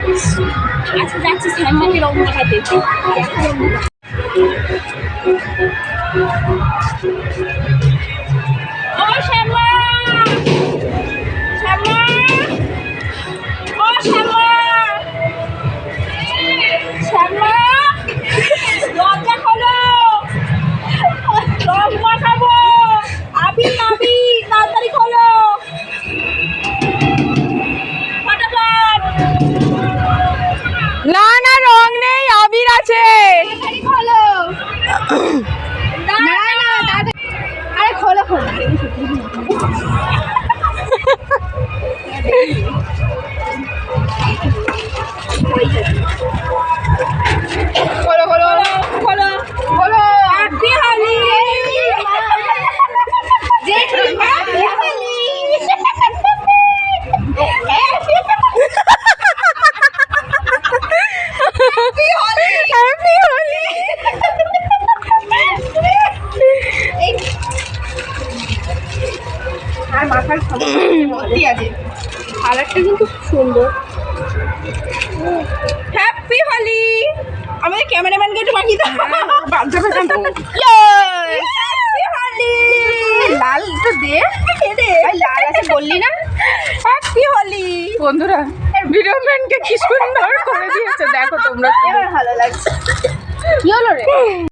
আজকে যাচ্ছি শ্যামাকে রং দেখাতে। ও শ্যামা, শ্যামা, ও শ্যামা, শ্যামা, দরজা খোলো, রং মাখাবো। আবি আবি তাড়াতাড়ি খোলো, ফটাফট। না না, রং নেই, আবির আছে। তাড়াতাড়ি খোলো। না না তাড়াতাড়ি, আরে খোলো খোলো। খোলো খোলো খোলো খোলো। Happy Holi. Happy Holi. Happy Holi. আর মাথার ভর্তি আছে। কালারটা কিন্তু খুব সুন্দর। হ্যাপি হোলি। আমাদের ক্যামেরাম্যানকে একটু মাখিয়ে দাও। হ্যাপি হোলি। লাল তো দে, লাল আছে বললি না। হ্যাপি হোলি। বন্ধুরা, ভিডিও ম্যানকে কি সুন্দর করে দিয়েছে দেখো তোমরা। এবার ভালো লাগছে। কি হলো রে?